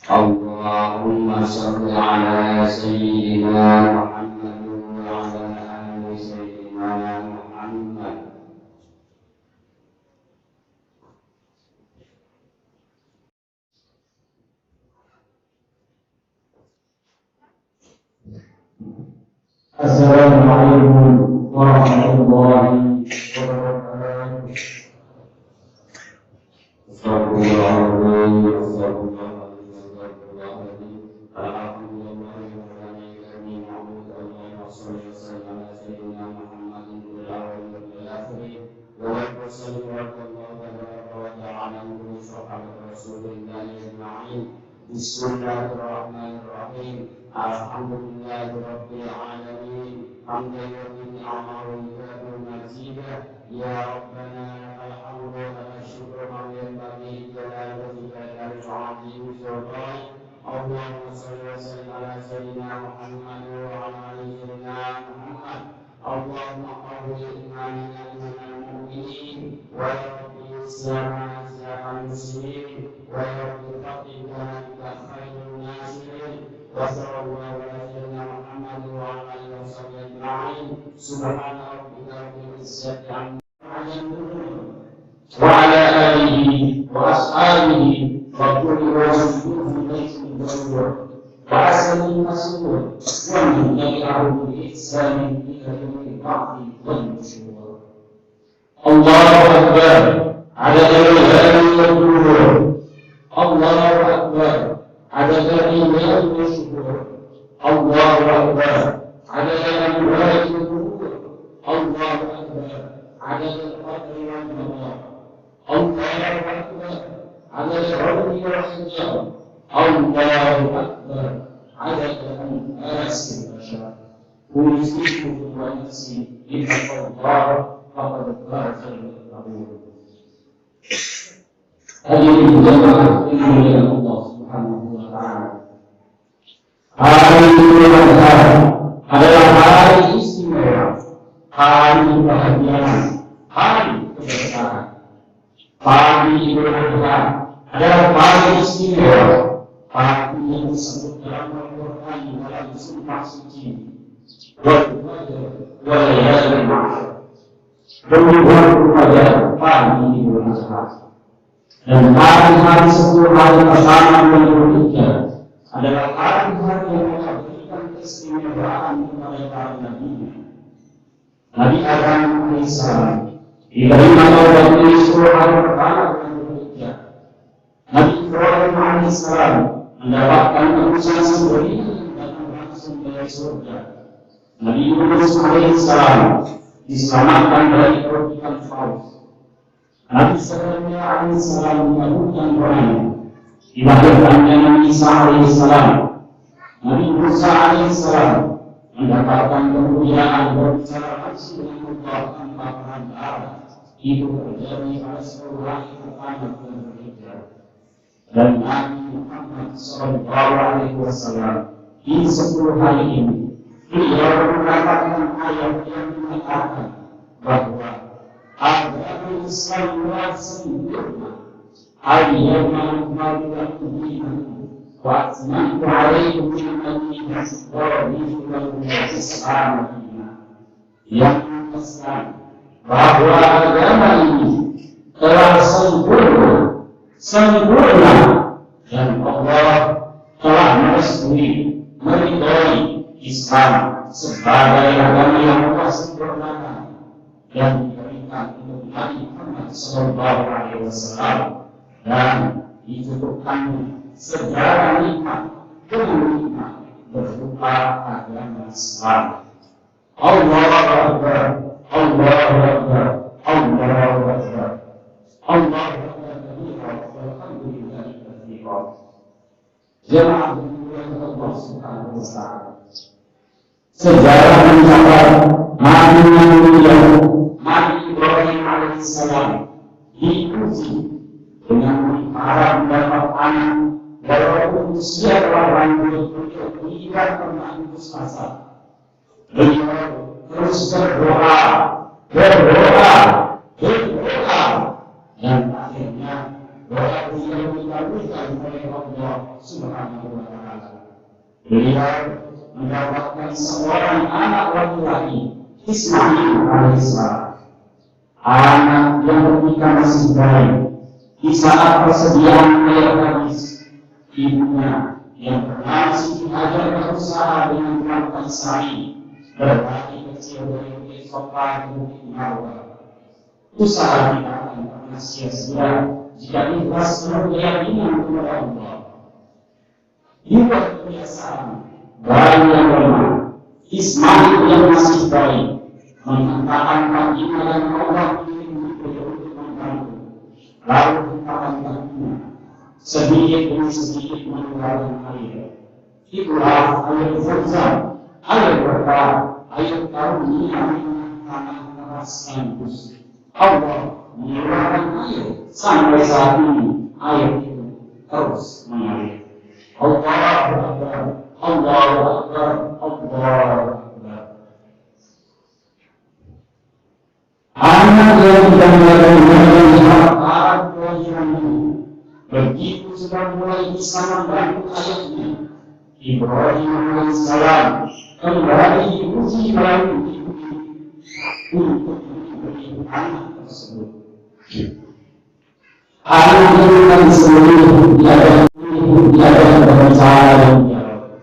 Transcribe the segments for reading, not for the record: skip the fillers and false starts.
Allahumma shalli ala sayyidina Muhammad wa ala ali sayyidina Muhammad. Assalamualaikum warahmatullahi wabarakatuh. Bismillahirrahmanirrahim. Alhamdulillahirabbil alamin. Hamdan li'amahu wa mazidah. Ya Rabbana alhamdu wa syukru wa yanbaghi jalali wajhika al-'azim sultan. Allahumma shalli wa sallim ala sayyidina Muhammad wa ala ali sayyidina Muhammad. Allahumma qawwi imanana minal mu'minin wa yaqi islamana silakan muslimin wa yaqi faqihana bika khairun nasirin. Wa sallallahu ala sayyidina Muhammad wa ala alihi wa sahbihi ajma'in. Subhana rabbika rabbil izzati amma yasifun wa ala alihi wa ashabihi wa kulli rasulin wa asalihi masrur wa min tabi'ahum bi ihsanin ila yaumil ba'thi wal nusyur. Allahu akbar adada al-hilal wal nur. Allahu akbar adada al-hilal wal syukur. Allahu akbar adada al-amwat wal qubur. Allahu akbar adada al-qadri wal qadar. Allahu akbar adada al-'ulwi wal hijab. Allahu akbar adada al-anfasi wal bashar. Usikum wa nafsi ittaqullah faqad faza al-muttaqun. Hadirin jamaah yang Allah Subhanahu wa ta'ala. Hari Idul Adha adalah hari istimewa, hari kebahagiaan, hari keberkahan. Hari Idul Adha adalah hari istimewa, hari yang disebut dalam Al-Quran dalam sumpah suci. Walayal ma'asyar. Berhubung kepada hari Idul Adha. Dan hari-hari 10 hari pertama bulan Dzulhijjah adalah hari-hari yang memberikan keistimewaan kepada para nabi. Nabi Adam alaihissalam diterima taubat di 10 hari pertama bulan Dzulhijjah. Nabi Ibrahim alaihissalam mendapatkan tebusan sembelih yang datang langsung dari surga. Nabi Yunus alaihissalam diselamatkan dari kerugian Firaun. Nabi Zakaria alaihissalam menyebutkan Quran, dilahirkannya Nabi Isa alaihissalam. Nabi Musa alaihissalam mendapatkan kemuliaan berbicara langsung dengan Allah tanpa perantara. Itu terjadi pada 10 hari pertama bulan Dzulhijjah. Dan Nabi Muhammad sallallahu alaihi wasallam di 10 hari ini beliau mendapatkan ayat yang mengatakan bahwa agama Islam sempurna. Al-yawma akmaltu lakum dinakum wa atmamtu alaykum ni'mati wa raditu lakum al-Islam dinan. Yang menjelaskan bahwa agama ini telah sempurna dan Allah telah merestui, meridhai Islam sebagai agama yang telah sempurnakan dan untuk Nabi Muhammad sallallahu alaihi wasallam dan ditutupkan segala nikmat berupa agama Islam. Allahu akbar, Allahu akbar, Allahu akbar, Allahu akbar, walhamdulillahi katsiran. Jemaah yang Allah Subhanahu wa ta'ala. Sejarah mencatat Nabi Ibrahim alaihissalam diuji dengan para mendapat anak walaupun usia telah lanjut, tidak pernah putus asa. Beliau terus berdoa dan akhirnya doa beliau dikabulkan oleh Allah Subhanahu wa Ta'ala. Beliau mendapatkan seorang anak laki-laki, Ismail alaihissalam, anak yang ketika masih bayi, di saat persediaan air habis, ibunya yang bernama Siti Hajar berusaha dengan melakukan sa'i berbagi kecil dari Bukit Sofa ke Bukit Marwah. Usaha kita akan pernah sia-sia jika ikhlas penuh keyakinan kepada Allah. Dibuat kebiasaan bayi yang lemah, Ismail yang masih bayi, mengatakan kakinya dan Allah untuk membantu. Lalu hentakan kakinya sedikit demi sedikit mengeluarkan air. Itulah air Zamzam, air berkah, air karunia tanah keras tembus. Allah mengeluarkan air sampai saat ini air itu terus mengalir. Allahu Akbar, Allahu Akbar, Allahu Akbar. Anak yang tidak melihat kelahiran begitu sudah mulai bisa membantu ayahnya, Ibrahim alaihissalam kembali diuji melalui ibunya untuk memberi anak tersebut. Anak yang seluruh tiada berbicara dan dialog.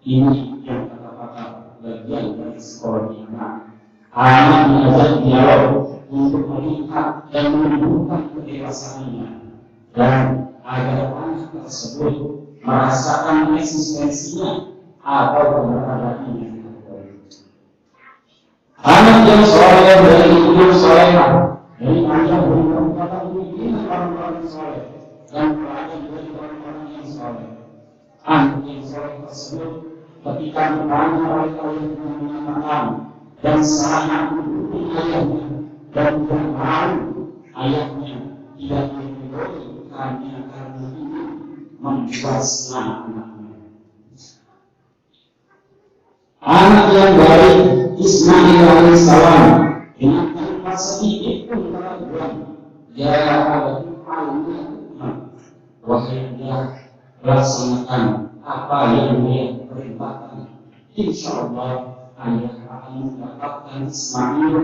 Ini yang kata-kata bagian dari sekolah anak. Anak diajak dialog untuk melihat dan menunjukkan kedewasaannya, dan agar anak tersebut merasakan eksistensinya atau keberadaannya. Anak yang soleh dari ibu solehah, dari ayah dan kata pemimpin orang-orang soleh, dan teladan dari orang-orang yang soleh. Anak yang soleh tersebut ketika ditanya oleh ayahnya mengatakan dan sangat mendukung ayahnya dan tidak malu ayahnya tidak meridhoi karena ini membuat senang anaknya. Anak yang baik Ismail alaihissalam dengan tanpa sedikit pun keraguan, ya ada hal-hal, wahai dia laksanakan apa yang dia perintahkan. Insya Allah ayah akan mendapatkan Ismail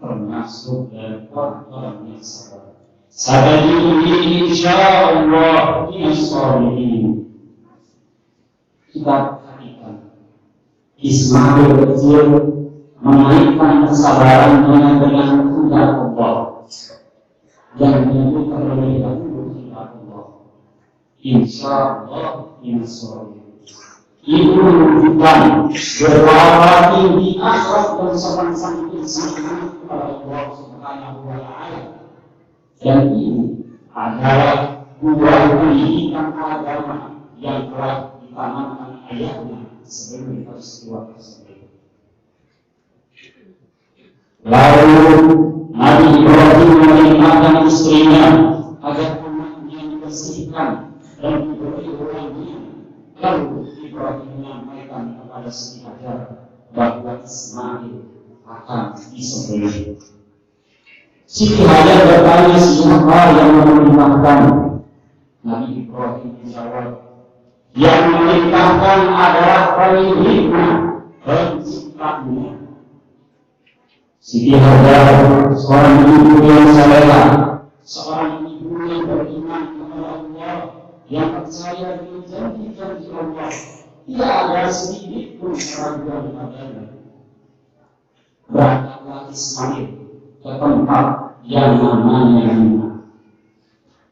termasuk dari orang-orang yang sabar. Sadaqini insyaallah minasholihin. Kita perhatikan Ismail kecil menaikkan kesabarannya dengan kehendak Allah dan menyebutkan terlebih dahulu kehendak Allah. Insyaallah minasholihin. Ibu menunjukkan betapa tinggi akhlak dan sopan santun sang anak kepada Allah Subhanahu wa Ta'ala. Dan ini adalah buah pendidikan agama yang telah ditanamkan ayahnya sebelum peristiwa tersebut. Lalu Nabi Ibrahim memerintahkan istrinya agar anaknya dibersihkan dan diberi orangnya. Lalu Ibrahim menyampaikan kepada Siti Hajar bahwa Ismail akan disembelih. Siti Hajar bertanya siapa yang memerintahkan. Nabi Ibrahim menjawab, yang memerintahkan adalah pemiliknya, penciptanya. Siti Hajar seorang ibu yang salehah, seorang ibu yang beriman kepada Allah, yang percaya dengan janji-janji Allah, tidak ada sedikit pun keraguan padanya. Berangkatlah Ismail ke tempat yang namanya Mina.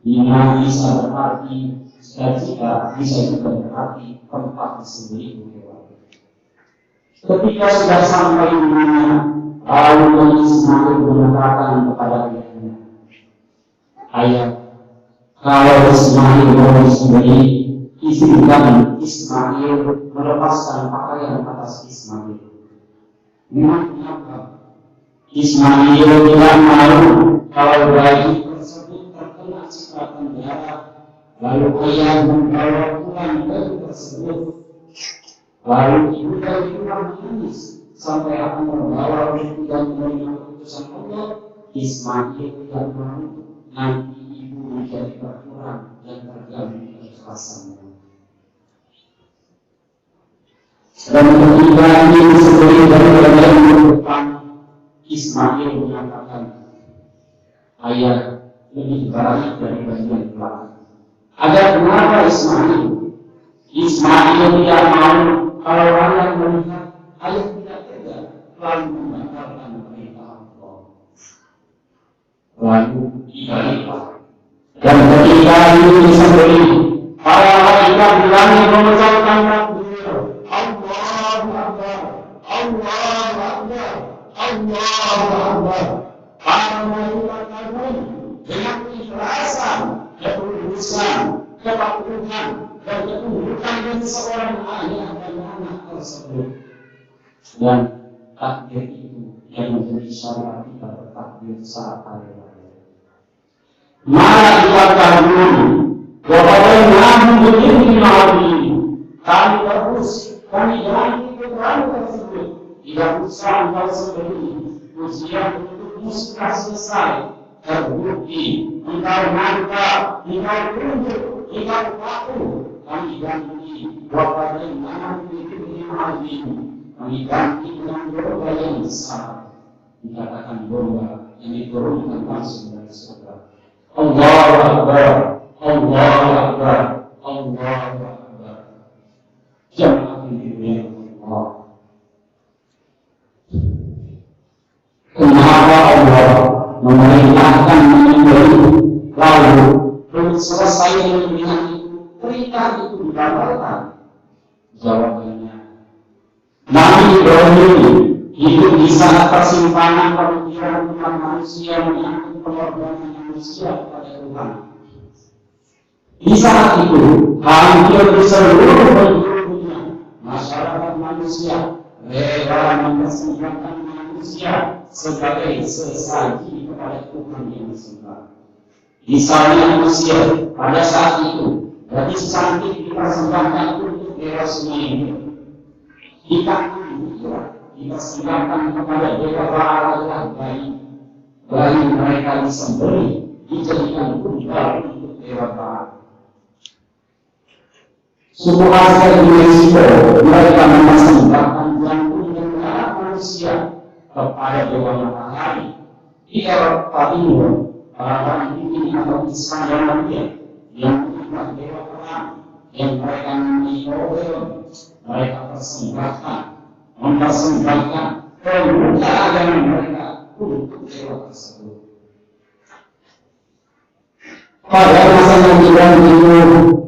Mina bisa berarti cita-cita, bisa juga berarti tempat disembelih hewan. Ketika sudah sampai di Mina, lalu Ismail mengatakan kepada ayahnya, ayah, kalau Ismail mau disembelih, izinkan Ismail melepaskan pakaian atas Ismail. Memang kenapa? Ismail tidak malu kalau bayi tersebut terkena cipratan darah, lalu ayah membawa pulang bayi tersebut. Lalu ibu dari rumah menangis sampai akan membawa ibu dan menerima keputusan Allah. Ismail tidak malu nanti ibu menjadi berkurang dan keikhlasannya. Dan ketiga ini disebut dari bagian depan, Ismail menyatakan ayah lebih baik dari bagian belakang. Ada kenapa Ismail tidak mau kalau ayah melihat ayah tidak tega lalu membatalkan perintah Allah. Lalu dibalik. Dan ketika itu disebut para malaikat berani mengucapkan takbir, Allahu Akbar, Allahu Akbar, Allahu Akbar. Para malaikat kagum dengan keikhlasan, ketulusan, kepatuhan dan ketundukan dari seorang ayah dan anak tersebut. Dan takbir itu yang menjadi syarat kita bertakbir saat hari raya. Maka kita kagum bahwa begini lagi kami terus kami ganti keterangan tersebut tidak usah engkau sembunyi ujian untukmu sudah selesai terbukti engkau mantap engkau tunduk engkau patuh kami ganti bahwa begini lagi kami ganti dengan domba yang besar dikatakan domba yang diturunkan langsung dari surga. Allahu Akbar, Allahu Akbar, Allahu Akbar. Jamaah yang Allah. Kenapa Allah memerintahkan menyembelih lalu belum selesai menyembelih itu perintah itu dibatalkan? Jawabannya, Nabi Ibrahim hidup di saat persimpangan pemikiran umat manusia menyangkut pengorbanan manusia kepada Tuhan. Di saat itu, hampir di seluruh penjuru dunia, masyarakat manusia rela mempersembahkan manusia sebagai sesaji kepada Tuhan yang disembah. Misalnya Mesir pada saat itu, gadis cantik dipersembahkan untuk dewa sungai Nil. Di kanan dipersembahkan kepada dewa Baal dan bayi mereka disembelih dijadikan tumbal untuk dewa Baal. Suku Asia di Meksiko mereka mempersembahkan jantung dan darah manusia kepada dewa matahari. Di Eropa Timur orang ini atau Iskandaria yang menyembah dewa perang yang mereka namai Orion mereka mempersembahkan pemuda agama mereka untuk dewa tersebut. Pada masa yang itu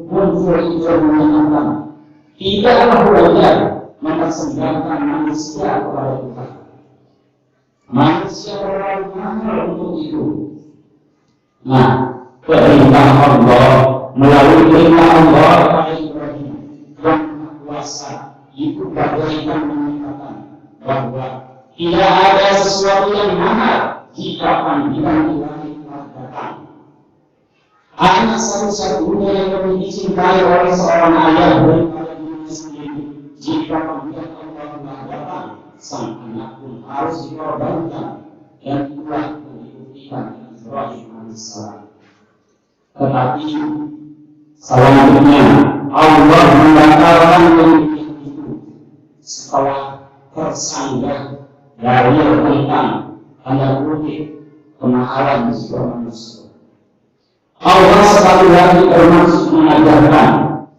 muncul ijazah menyatakan tidaklah wajar mempersembahkan manusia kepada Tuhan. Manusia terlalu mahal untuk itu. Nah, perintah Allah melalui perintah Allah kepada Ibrahim yang kuasa itu bagaikan menyatakan bahwa tidak ada sesuatu yang mahal jika panggilan Ilahi telah datang. Hanya satu-satunya yang lebih dicintai oleh seorang ayah daripada dirinya sendiri. Jika panggilan Allah telah datang, sang anak pun harus dikorbankan dan itulah yang dibuktikan Ibrahim alaihissalam. Tetapi selanjutnya Allah membatalkan pemberian itu setelah tersanggah dari tentang tanda kutip kemahalan jiwa manusia. Allah sekali lagi bermaksud mengajarkan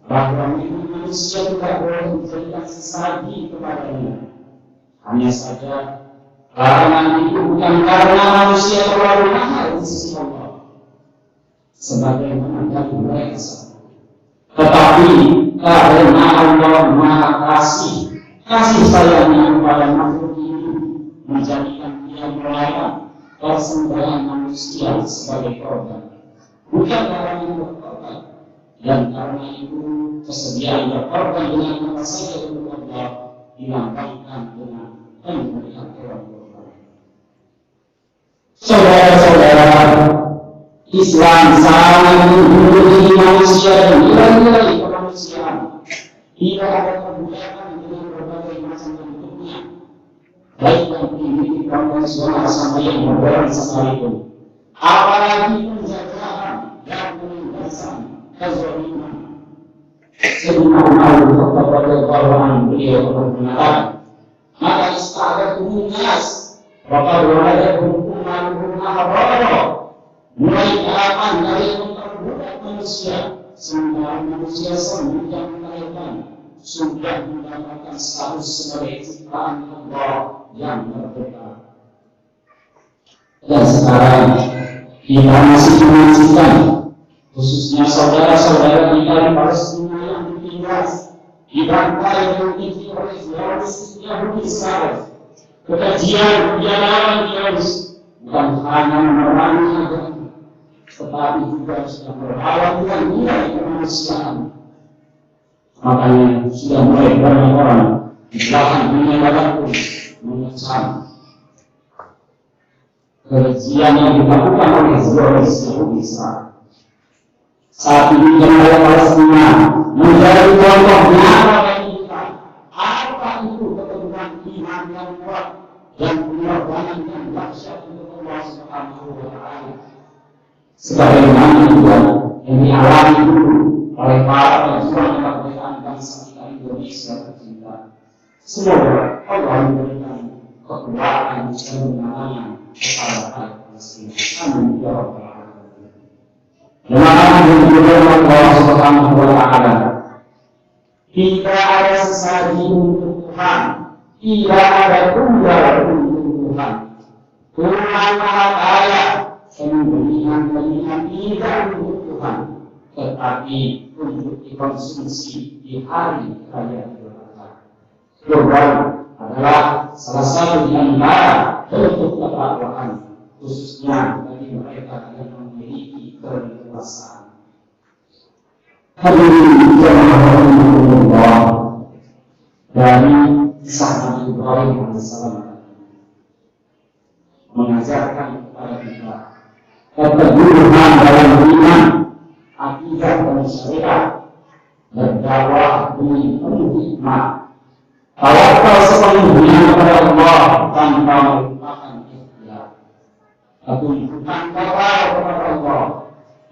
bahwa manusia tidak boleh menjadikan sesaji kepadanya. Hanya saja larangan itu bukan karena manusia terlalu mahal di sisi Allah, sebagaimana yang mereka, tetapi karena Allah Maha Kasih sayangnya kepada makhluk ini menjadikan dia melarang persembahan manusia sebagai korban. Bukan karena yang berkorban, dan karena itu kesediaan berkorban dengan apa saja untuk Allah dilambangkan dengan pemberian hewan korban. Saudara-saudara, Islam sangat menghormati manusia dan nilai-nilai kemanusiaan. Tidak ada perbudakan dengan berbagai macam bentuknya, baik yang primitif konvensional sampai yang modern sekalipun. Apalagi penjajahan dan penindasan, kezaliman, Sayyidina Umar bin Khattab radhiyallahu anhu beliau mengatakan, maka istaghathum nas wa qad wa'adakum umman ahbara. Mulai kapan kalian memperbudak manusia sehingga manusia semudah mereka sudah mendapatkan status sebagai ciptaan Allah yang merdeka. Dan sekarang kita masih menyaksikan khususnya saudara-saudara kita di Palestina yang ditindas, dibantai dan ditindas oleh Zionis Yahudi Israel. Kekejian penjarahan Zionis bukan hanya memerangi agama, tetapi juga sudah berhalang dengan nilai kemanusiaan. Makanya sudah mulai banyak orang di belahan dunia barat pun mengecam kekejian yang dilakukan oleh Zionis Yahudi Israel. Saat ini jemaah Palestina menjadi contoh nyata bagi kita. Apa itu keteguhan iman yang kuat dan pengorbanan yang dahsyat untuk Allah Subhanahu wa Ta'ala. Sebagaimana juga yang dialami dulu oleh para pejuang kemerdekaan bangsa kita Indonesia tercinta. Semoga Allah memberikan kekuatan dan kemenangan kepada rakyat Palestina. Amin ya rabbal alamin. Jemaah yang dimuliakan Allah Subhanahu wa Ta'ala, tidak ada sesaji untuk Tuhan, tidak ada tunggal untuk Tuhan. Tuhan Maha Kaya, pemberian tidak untuk Tuhan, tetapi untuk dikonsumsi di hari raya Idul Adha. Kurban adalah salah satu di antara bentuk ketakwaan, khususnya bagi mereka yang memiliki kekuasaan. Hadirin jemaah Allah, dari kisah Nabi Ibrahim alaihissalam mengajarkan kepada kita keteguhan dalam iman, akidah dan syariat, berdakwah dengan penuh hikmah, tawakal sepenuhnya kepada Allah tanpa melupakan ikhtiar, ketundukan kepada Allah,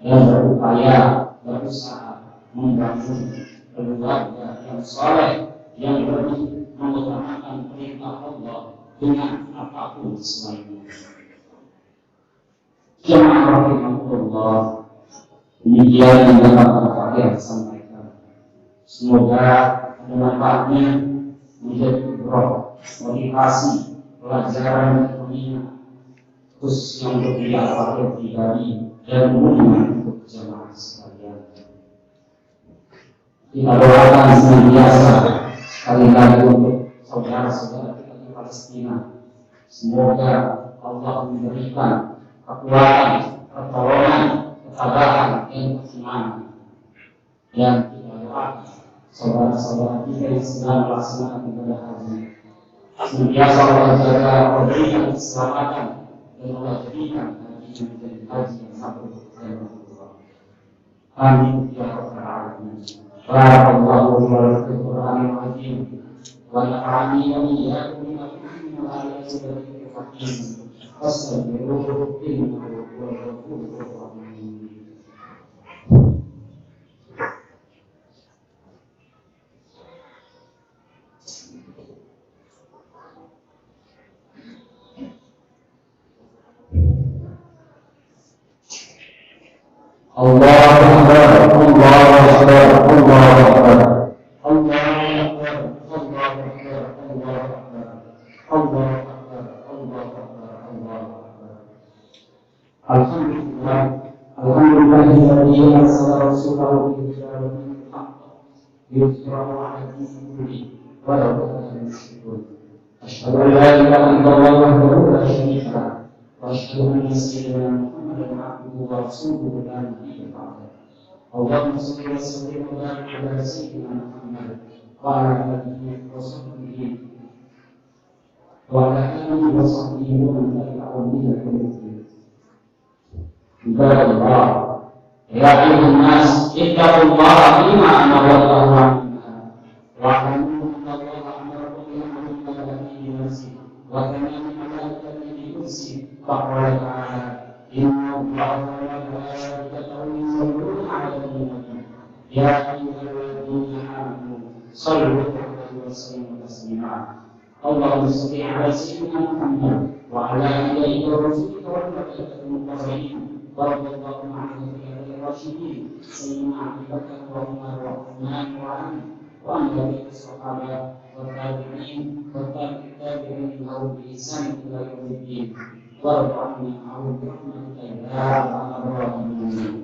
dan berupaya berusaha membangun keluarga yang saleh yang lebih mengutamakan perintah Allah dengan apapun selainnya. Jemaah rahimahullah, demikian yang dapat saya sampaikan. Semoga manfaatnya menjadi ibrah, motivasi, pelajaran dan pengingat, khususnya untuk kita pribadi dan umumnya untuk jemaah sekalian. Kita doakan senantiasa sekali-kali untuk saudara-saudara kita di Palestina. Semoga Allah memberikan kekuatan, pertolongan, ketabahan, dan keimanan. Dan kita doakan saudara-saudara kita yang sedang melaksanakan ibadah haji, senantiasa Allah jaga, memberikan keselamatan, dan Allah jadikan haji menjadi haji yang mabrur dan makbul. Amin ya rabbal alamin. Barakallahu li wa lakum fil Qur'anil azim wa nafa'ani wa iyyakum bima fihi min ayatin wa dhikril hakim. Wassalamualaikum warahmatullahi wabarakatuh. Allahu Akbar, Allahu Akbar, Allahu Akbar, Allahu Akbar, Allahu Akbar, Allahu Akbar, Allahu Akbar, Allahu Akbar, Allahu Akbar. Alhamdulillah, alhamdulillahilladzi arsala rasulahu bil huda wa dinil haqq liyudhhirahu 'ala ad-dini kullihi wa law kariha al-mushrikun. Asyhadu an la ilaha illallah wahdahu la syarika lahu wa asyhadu anna sayyidina Muhammadan 'abduhu wa rasuluhu la nabiyya ba'dahu. Allahumma shalli wa sallim wa barik 'ala sayyidina Muhammad wa 'ala alihi wa sahbihi wa 'ala alihi wa sahbihi wa man tabi'ahum bi ihsan. Ibadallah, ya ayyuhan nas, ittaqullaha bima amarakum minha wa amannu Allaha amarakum bil ma'ruf wa nahaa wa kana malaikatan yusi faqala ta'ala inna Allaha wa malaikatahu yusalluna 'alan nabi ya ayyuhalladzina صلوا عليه وسلموا تسليما. اللهم صل على سيدنا محمد وعلى آله ورسولك والملائكة المقربين ورضي الله عن الخلفاء الراشدين سيدنا أبي بكر وعمر وعثمان وعلي وعن بقية الصحابة والتابعين والتابعين لهم بإحسان إلى يوم الدين وارض عنا معهم برحمتك يا أرحم الراحمين.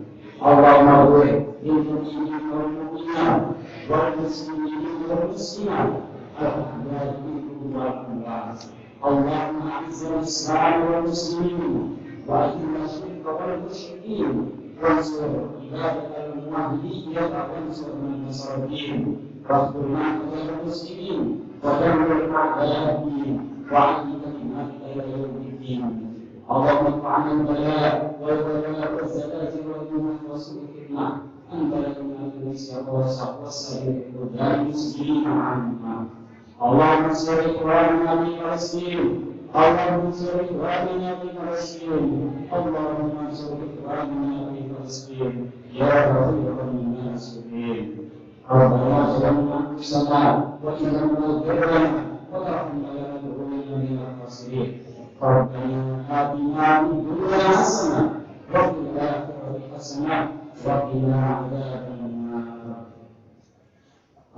اللهم اغفر للمؤمنين والمؤمنات والمسلمين والمسلمات الأحياء منهم والأموات. اللهم أعز الإسلام والمسلمين وأذل الشرك والمشركين وانصر عبادك الموحدين وانصر من نصر الدين واخذل معك المسلمين ودمر أعداء الدين وعلم كلماتك إلى يوم الدين. اللهم ارفع عنا البلاء والوباء والزلازل والمنح وسوء الفتنة أنت لنا بالنسبة والسائر الهدى المسلمين عنا. اللهم انصر إخواننا في فلسطين. اللهم انصر إخواننا في فلسطين. اللهم انصر إخواننا في فلسطين يا خير الناصرين. ربنا ظلمنا أنفسنا وإن لم تغفر لنا وترحمنا لنكونن من الخاسرين. ربنا آتنا في الدنيا حسنة وفي الآخرة حسنة وقنا عذاب النار.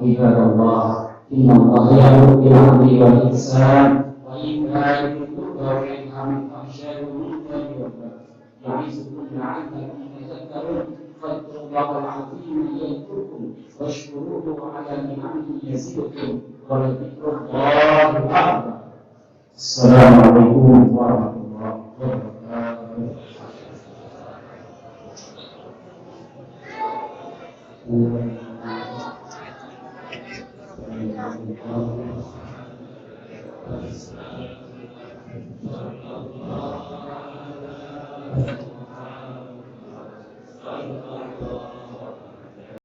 عباد الله إن الله يأمر بالعدل والإحسان وإيتاء ذي القربى وينهى عن الفحشاء والمنكر والبغي يعظكم لعلكم تذكرون. فاذكروا الله العظيم يذكركم واشكروه على نعمه يزدكم ولذكر الله أكبر. السلام عليكم ورحمة الله وبركاته. Thank you.